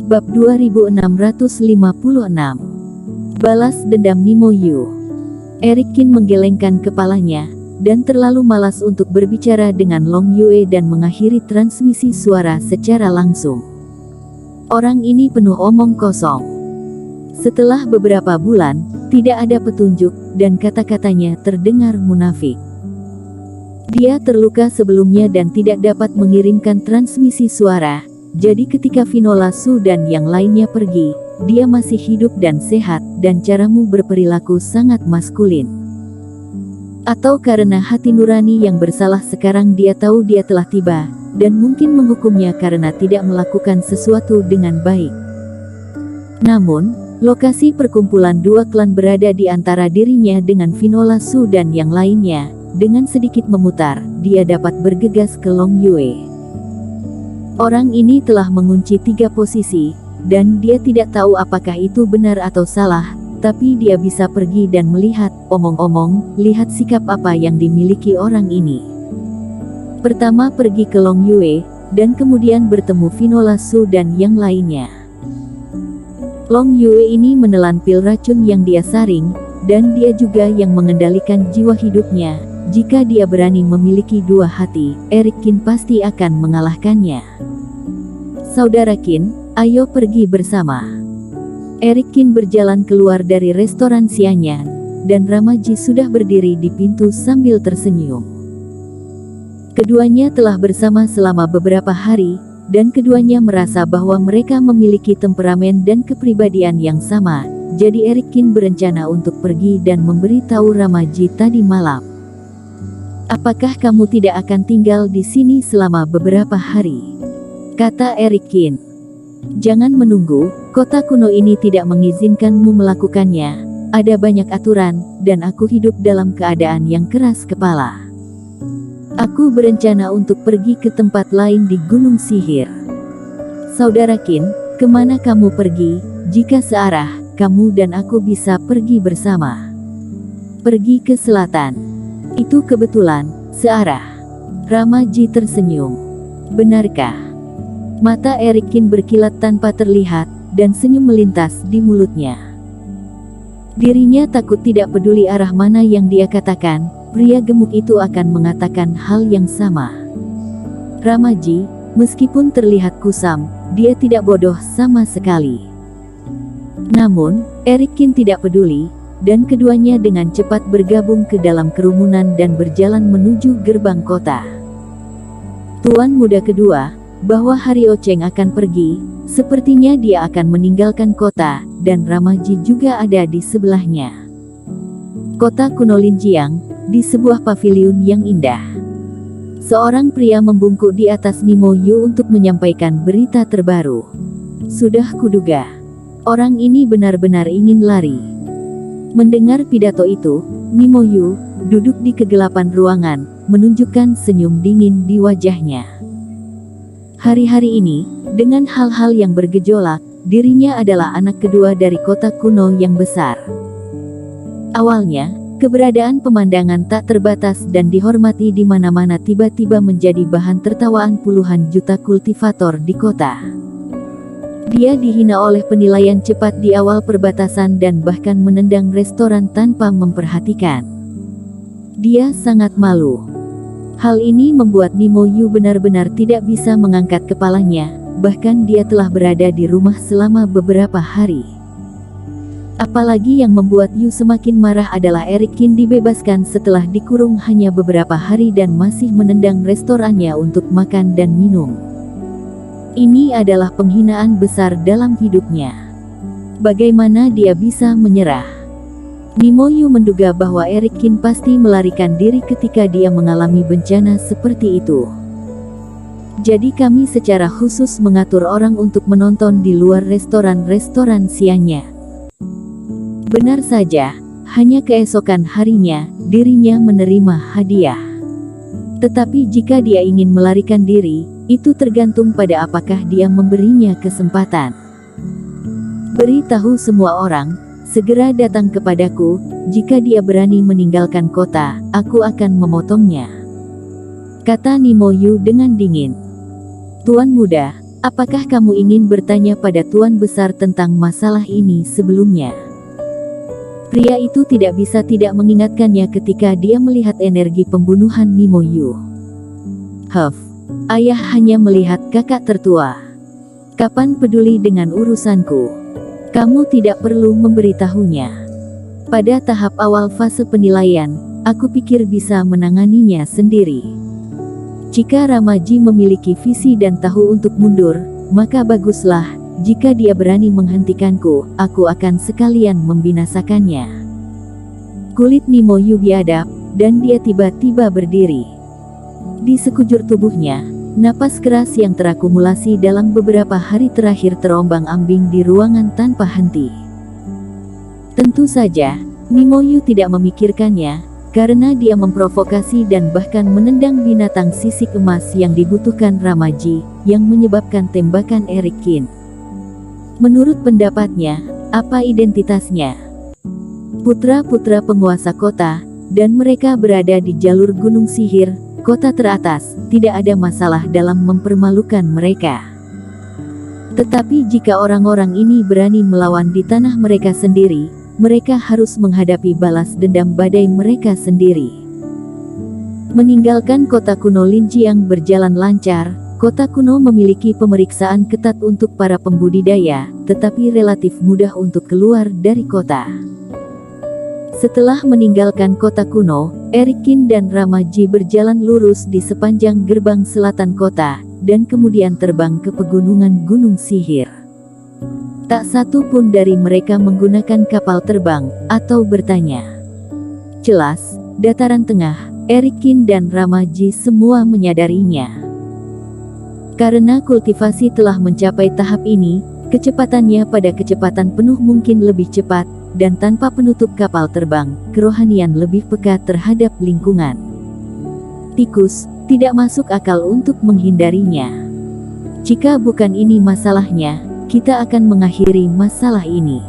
Bab 2656. Balas dendam Nimo Yu. Eric Qin menggelengkan kepalanya, dan terlalu malas untuk berbicara dengan Long Yue dan mengakhiri transmisi suara secara langsung. Orang ini penuh omong kosong. Setelah beberapa bulan, tidak ada petunjuk, dan kata-katanya terdengar munafik. Dia terluka sebelumnya dan tidak dapat mengirimkan transmisi suara, jadi ketika Vinola Su dan yang lainnya pergi, dia masih hidup dan sehat, dan caramu berperilaku sangat maskulin. Atau karena hati nurani yang bersalah sekarang dia tahu dia telah tiba, dan mungkin menghukumnya karena tidak melakukan sesuatu dengan baik. Namun, lokasi perkumpulan dua klan berada di antara dirinya dengan Vinola Su dan yang lainnya. Dengan sedikit memutar, dia dapat bergegas ke Long Yue. Orang ini telah mengunci 3 posisi, dan dia tidak tahu apakah itu benar atau salah, tapi dia bisa pergi dan melihat, omong-omong, lihat sikap apa yang dimiliki orang ini. Pertama pergi ke Long Yue, dan kemudian bertemu Vinola Su dan yang lainnya. Long Yue ini menelan pil racun yang dia saring, dan dia juga yang mengendalikan jiwa hidupnya. Jika dia berani memiliki 2 hati, Eric Qin pasti akan mengalahkannya. Saudara Qin, ayo pergi bersama. Eric Qin berjalan keluar dari restoran Xianyan, dan Ramaji sudah berdiri di pintu sambil tersenyum. Keduanya telah bersama selama beberapa hari, dan keduanya merasa bahwa mereka memiliki temperamen dan kepribadian yang sama, jadi Eric Qin berencana untuk pergi dan memberitahu Ramaji tadi malam. Apakah kamu tidak akan tinggal di sini selama beberapa hari? Kata Eric Qin. Jangan menunggu, kota kuno ini tidak mengizinkanmu melakukannya. Ada banyak aturan, dan aku hidup dalam keadaan yang keras kepala. Aku berencana untuk pergi ke tempat lain di Gunung Sihir. Saudara Qin, kemana kamu pergi? Jika searah, kamu dan aku bisa pergi bersama. Pergi ke selatan. Itu kebetulan, searah. Ramaji tersenyum. Benarkah? Mata Eric Qin berkilat tanpa terlihat, dan senyum melintas di mulutnya. Dirinya takut tidak peduli arah mana yang dia katakan, pria gemuk itu akan mengatakan hal yang sama. Ramaji, meskipun terlihat kusam, dia tidak bodoh sama sekali. Namun, Eric Qin tidak peduli, dan keduanya dengan cepat bergabung ke dalam kerumunan dan berjalan menuju gerbang kota. Tuan muda kedua, bahwa Hario Cheng akan pergi, sepertinya dia akan meninggalkan kota, dan Ramaji juga ada di sebelahnya. Kota kuno Linjiang, di sebuah paviliun yang indah. Seorang pria membungkuk di atas Nimo Yu untuk menyampaikan berita terbaru. Sudah kuduga. Orang ini benar-benar ingin lari. Mendengar pidato itu, Nimo Yu duduk di kegelapan ruangan, menunjukkan senyum dingin di wajahnya. Hari-hari ini, dengan hal-hal yang bergejolak, dirinya adalah anak kedua dari kota kuno yang besar. Awalnya, keberadaan pemandangan tak terbatas dan dihormati di mana-mana tiba-tiba menjadi bahan tertawaan puluhan juta kultivator di kota. Dia dihina oleh penilaian cepat di awal perbatasan dan bahkan menendang restoran tanpa memperhatikan. Dia sangat malu. Hal ini membuat Nimo Yu benar-benar tidak bisa mengangkat kepalanya, bahkan dia telah berada di rumah selama beberapa hari. Apalagi yang membuat Yu semakin marah adalah Eric Qin dibebaskan setelah dikurung hanya beberapa hari dan masih menendang restorannya untuk makan dan minum. Ini adalah penghinaan besar dalam hidupnya. Bagaimana dia bisa menyerah? Nimo Yu menduga bahwa Eric Qin pasti melarikan diri ketika dia mengalami bencana seperti itu. Jadi kami secara khusus mengatur orang untuk menonton di luar restoran-restoran siangnya. Benar saja, hanya keesokan harinya, dirinya menerima hadiah. Tetapi jika dia ingin melarikan diri, itu tergantung pada apakah dia memberinya kesempatan. Beritahu semua orang, segera datang kepadaku, jika dia berani meninggalkan kota, aku akan memotongnya. Kata Nimo Yu dengan dingin. Tuan muda, Apakah kamu ingin bertanya pada Tuan Besar tentang masalah ini sebelumnya? Pria itu tidak bisa tidak mengingatkannya ketika dia melihat energi pembunuhan Nimo Yu. Ayah hanya melihat kakak tertua. Kapan peduli dengan urusanku? Kamu tidak perlu memberitahunya. Pada tahap awal fase penilaian, aku pikir bisa menanganinya sendiri. Jika Ramaji memiliki visi dan tahu untuk mundur, maka baguslah. Jika dia berani menghentikanku, aku akan sekalian membinasakannya. Kulit Nimo Yu biadab, dan dia tiba-tiba berdiri. Di sekujur tubuhnya, napas keras yang terakumulasi dalam beberapa hari terakhir terombang-ambing di ruangan tanpa henti. Tentu saja, Nimo Yu tidak memikirkannya, karena dia memprovokasi dan bahkan menendang binatang sisik emas yang dibutuhkan Ramaji, yang menyebabkan tembakan Eric Kin. Menurut pendapatnya, apa identitasnya? Putra-putra penguasa kota, dan mereka berada di jalur gunung sihir, kota teratas, tidak ada masalah dalam mempermalukan mereka. Tetapi jika orang-orang ini berani melawan di tanah mereka sendiri, mereka harus menghadapi balas dendam badai mereka sendiri. Meninggalkan kota kuno Linjiang berjalan lancar, kota kuno memiliki pemeriksaan ketat untuk para pembudidaya, tetapi relatif mudah untuk keluar dari kota. Setelah meninggalkan kota kuno, Eric Kin dan Ramaji berjalan lurus di sepanjang gerbang selatan kota, dan kemudian terbang ke pegunungan Gunung Sihir. Tak satu pun dari mereka menggunakan kapal terbang, atau bertanya. Jelas, dataran tengah, Eric Kin dan Ramaji semua menyadarinya. Karena kultivasi telah mencapai tahap ini, kecepatannya pada kecepatan penuh mungkin lebih cepat, dan tanpa penutup kapal terbang, kerohanian lebih peka terhadap lingkungan. Tikus, tidak masuk akal untuk menghindarinya. Jika bukan ini masalahnya, kita akan mengakhiri masalah ini.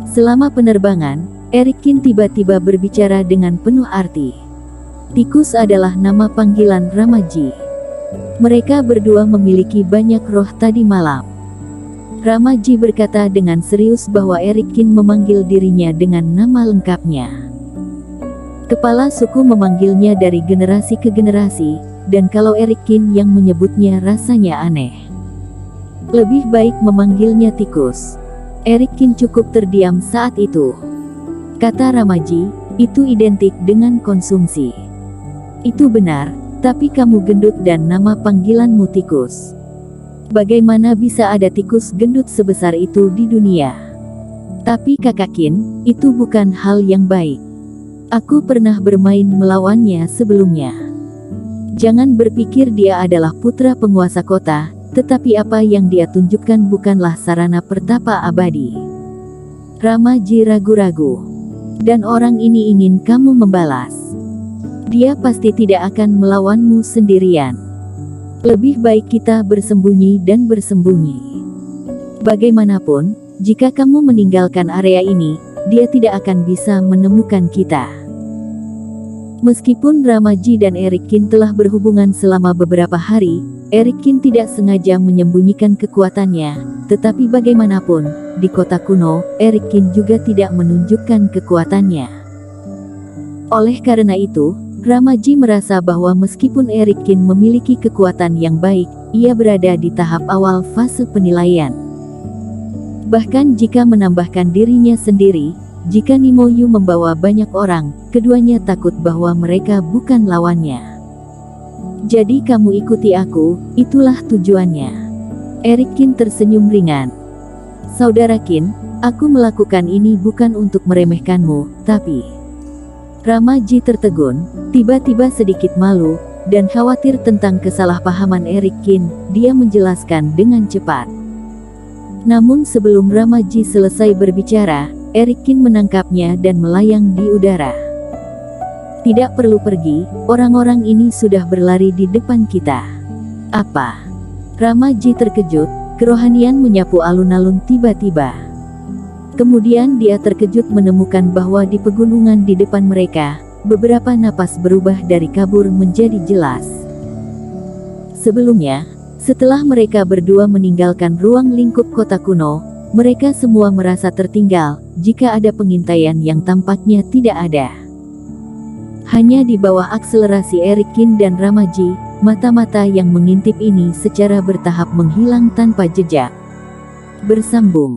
Selama penerbangan, Eric Kin tiba-tiba berbicara dengan penuh arti. Tikus adalah nama panggilan Ramaji. Mereka berdua memiliki banyak roh tadi malam. Ramaji berkata dengan serius bahwa Eric Kin memanggil dirinya dengan nama lengkapnya. Kepala suku memanggilnya dari generasi ke generasi, dan kalau Eric Kin yang menyebutnya rasanya aneh. Lebih baik memanggilnya tikus. Eric Kin cukup terdiam saat itu. Kata Ramaji, itu identik dengan konsumsi. Itu benar, tapi kamu gendut dan nama panggilanmu tikus. Bagaimana bisa ada tikus gendut sebesar itu di dunia? Tapi Kakak Kin, itu bukan hal yang baik. Aku pernah bermain melawannya sebelumnya. Jangan berpikir dia adalah putra penguasa kota, tetapi apa yang dia tunjukkan bukanlah sarana pertapa abadi. Ramaji ragu-ragu. Dan orang ini ingin kamu membalas. Dia pasti tidak akan melawanmu sendirian. Lebih baik kita bersembunyi dan bersembunyi. Bagaimanapun, jika kamu meninggalkan area ini, dia tidak akan bisa menemukan kita. Meskipun Ramaji dan Eric Kin telah berhubungan selama beberapa hari, Eric Kin tidak sengaja menyembunyikan kekuatannya, tetapi bagaimanapun, di kota kuno, Eric Kin juga tidak menunjukkan kekuatannya. Oleh karena itu, Ramaji merasa bahwa meskipun Eric Kin memiliki kekuatan yang baik, ia berada di tahap awal fase penilaian. Bahkan jika menambahkan dirinya sendiri, jika Nimo Yu membawa banyak orang, keduanya takut bahwa mereka bukan lawannya. Jadi kamu ikuti aku, itulah tujuannya. Eric Kin tersenyum ringan. Saudara Kin, aku melakukan ini bukan untuk meremehkanmu, tapi... Ramaji tertegun, tiba-tiba sedikit malu, dan khawatir tentang kesalahpahaman Eric Kin, dia menjelaskan dengan cepat. Namun sebelum Ramaji selesai berbicara, Eric Kin menangkapnya dan melayang di udara. Tidak perlu pergi, orang-orang ini sudah berlari di depan kita. Apa? Ramaji terkejut, kerohanian menyapu alun-alun tiba-tiba. Kemudian dia terkejut menemukan bahwa di pegunungan di depan mereka, beberapa napas berubah dari kabur menjadi jelas. Sebelumnya, Setelah mereka berdua meninggalkan ruang lingkup kota kuno, mereka semua merasa tertinggal jika ada pengintaian yang tampaknya tidak ada. Hanya di bawah akselerasi Erikin dan Ramaji, mata-mata yang mengintip ini secara bertahap menghilang tanpa jejak. Bersambung.